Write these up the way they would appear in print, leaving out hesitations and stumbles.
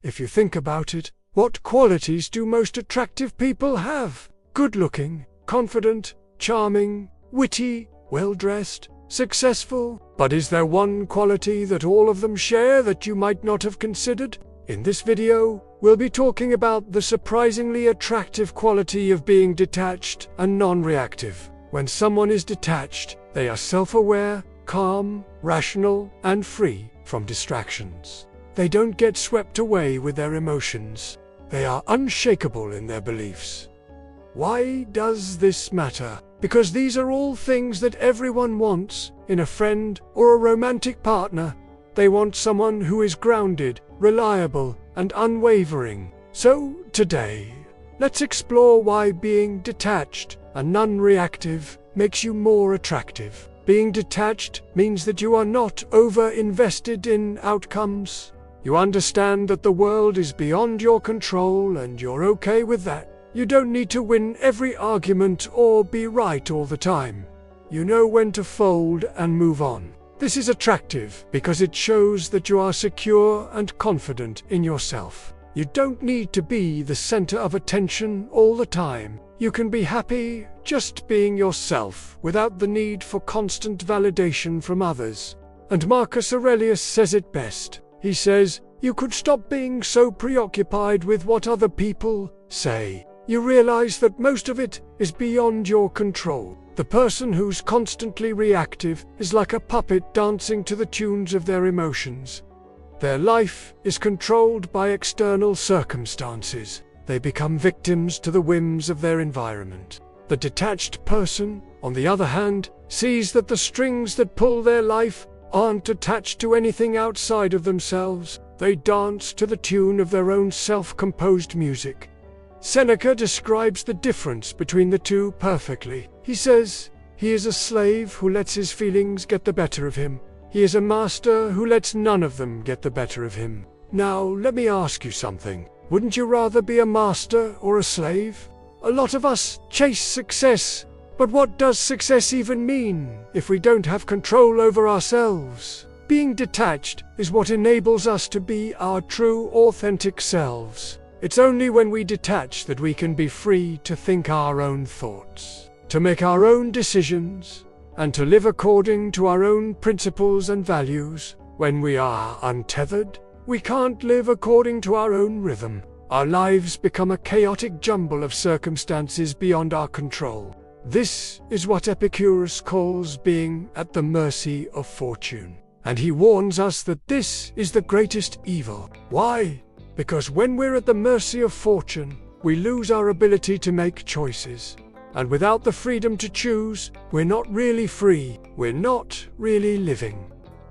If you think about it, what qualities do most attractive people have? Good-looking, confident, charming, witty, well-dressed, successful. But is there one quality that all of them share that you might not have considered? In this video, we'll be talking about the surprisingly attractive quality of being detached and non-reactive. When someone is detached, they are self-aware, calm, rational, and free from distractions. They don't get swept away with their emotions. They are unshakable in their beliefs. Why does this matter? Because these are all things that everyone wants in a friend or a romantic partner. They want someone who is grounded, reliable, and unwavering. So, today, let's explore why being detached and non-reactive makes you more attractive. Being detached means that you are not over-invested in outcomes. You understand that the world is beyond your control and you're okay with that. You don't need to win every argument or be right all the time. You know when to fold and move on. This is attractive because it shows that you are secure and confident in yourself. You don't need to be the center of attention all the time. You can be happy just being yourself without the need for constant validation from others. And Marcus Aurelius says it best. He says, "You could stop being so preoccupied with what other people say. You realize that most of it is beyond your control." The person who's constantly reactive is like a puppet dancing to the tunes of their emotions. Their life is controlled by external circumstances. They become victims to the whims of their environment. The detached person, on the other hand, sees that the strings that pull their life aren't attached to anything outside of themselves. They dance to the tune of their own self-composed music. Seneca describes the difference between the two perfectly. He says, "He is a slave who lets his feelings get the better of him. He is a master who lets none of them get the better of him." Now, let me ask you something. Wouldn't you rather be a master or a slave? A lot of us chase success, but what does success even mean if we don't have control over ourselves? Being detached is what enables us to be our true, authentic selves. It's only when we detach that we can be free to think our own thoughts, to make our own decisions, and to live according to our own principles and values. When we are untethered, we can't live according to our own rhythm. Our lives become a chaotic jumble of circumstances beyond our control. This is what Epicurus calls being at the mercy of fortune. And he warns us that this is the greatest evil. Why? Because when we're at the mercy of fortune, we lose our ability to make choices. And without the freedom to choose, we're not really free. We're not really living.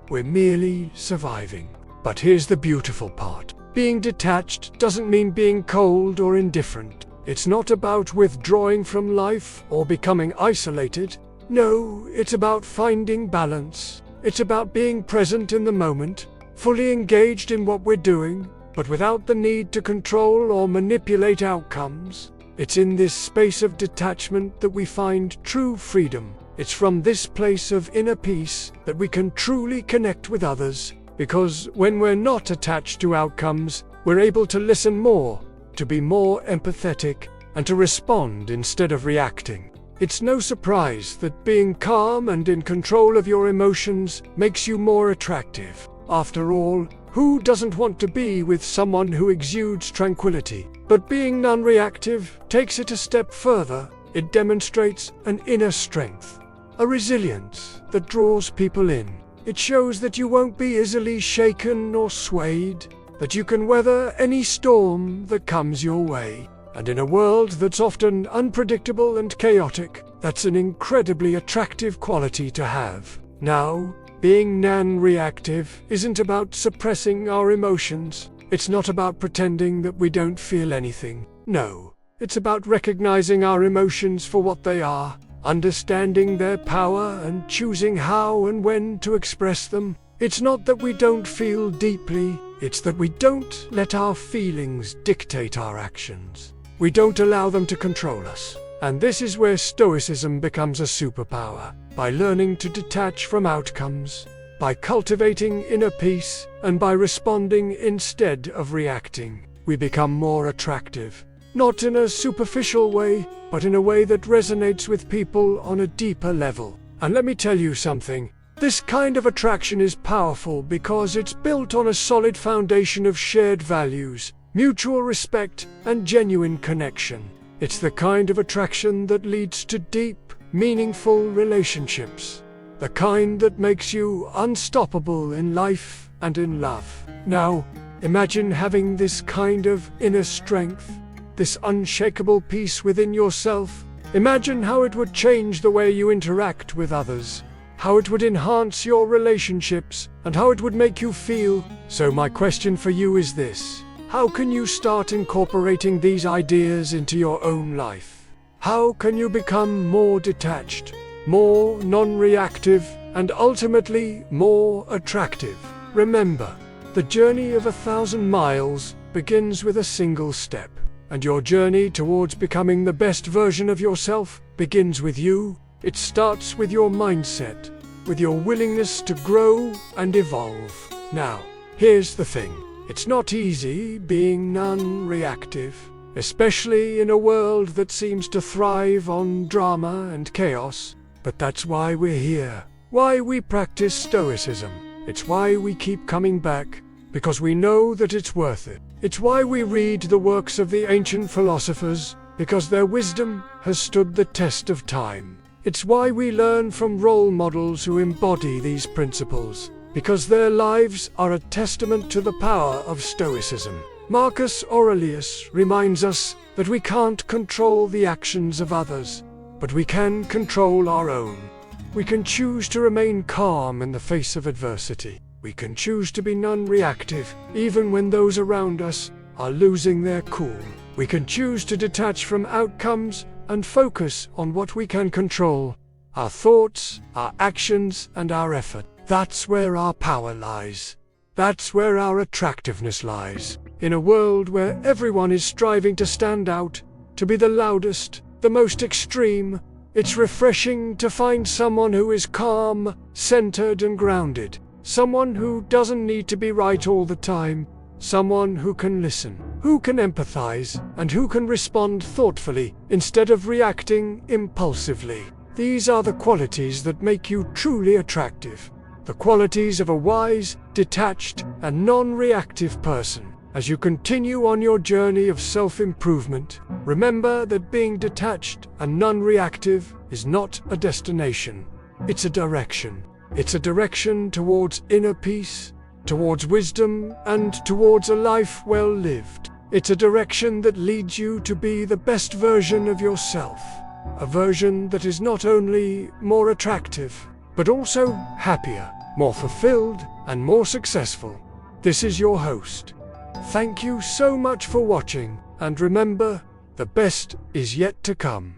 We're merely surviving. But here's the beautiful part. Being detached doesn't mean being cold or indifferent. It's not about withdrawing from life or becoming isolated. No, it's about finding balance. It's about being present in the moment, fully engaged in what we're doing, but without the need to control or manipulate outcomes. It's in this space of detachment that we find true freedom. It's from this place of inner peace that we can truly connect with others. Because when we're not attached to outcomes, we're able to listen more, to be more empathetic, and to respond instead of reacting. It's no surprise that being calm and in control of your emotions makes you more attractive. After all, who doesn't want to be with someone who exudes tranquility? But being non-reactive takes it a step further. It demonstrates an inner strength, a resilience that draws people in. It shows that you won't be easily shaken or swayed, that you can weather any storm that comes your way. And in a world that's often unpredictable and chaotic, that's an incredibly attractive quality to have. Now, being non-reactive isn't about suppressing our emotions. It's not about pretending that we don't feel anything. No, it's about recognizing our emotions for what they are, understanding their power and choosing how and when to express them. It's not that we don't feel deeply, it's that we don't let our feelings dictate our actions. We don't allow them to control us. And this is where Stoicism becomes a superpower. By learning to detach from outcomes, by cultivating inner peace, and by responding instead of reacting, we become more attractive. Not in a superficial way, but in a way that resonates with people on a deeper level. And let me tell you something. This kind of attraction is powerful because it's built on a solid foundation of shared values, mutual respect, and genuine connection. It's the kind of attraction that leads to deep, meaningful relationships. The kind that makes you unstoppable in life and in love. Now, imagine having this kind of inner strength, this unshakable peace within yourself. Imagine how it would change the way you interact with others, how it would enhance your relationships, and how it would make you feel. So my question for you is this: how can you start incorporating these ideas into your own life? How can you become more detached, more non-reactive, and ultimately more attractive? Remember, the journey of 1,000 miles begins with a single step. And your journey towards becoming the best version of yourself begins with you. It starts with your mindset, with your willingness to grow and evolve. Now, here's the thing. It's not easy being non-reactive, especially in a world that seems to thrive on drama and chaos. But that's why we're here, why we practice Stoicism. It's why we keep coming back, because we know that it's worth it. It's why we read the works of the ancient philosophers, because their wisdom has stood the test of time. It's why we learn from role models who embody these principles, because their lives are a testament to the power of Stoicism. Marcus Aurelius reminds us that we can't control the actions of others, but we can control our own. We can choose to remain calm in the face of adversity. We can choose to be non-reactive, even when those around us are losing their cool. We can choose to detach from outcomes and focus on what we can control: our thoughts, our actions, and our effort. That's where our power lies. That's where our attractiveness lies. In a world where everyone is striving to stand out, to be the loudest, the most extreme, it's refreshing to find someone who is calm, centered, and grounded. Someone who doesn't need to be right all the time. Someone who can listen, who can empathize, and who can respond thoughtfully instead of reacting impulsively. These are the qualities that make you truly attractive. The qualities of a wise, detached, and non-reactive person. As you continue on your journey of self-improvement, remember that being detached and non-reactive is not a destination. It's a direction. It's a direction towards inner peace, towards wisdom, and towards a life well lived. It's a direction that leads you to be the best version of yourself. A version that is not only more attractive, but also happier, more fulfilled, and more successful. This is your host. Thank you so much for watching, and remember, the best is yet to come.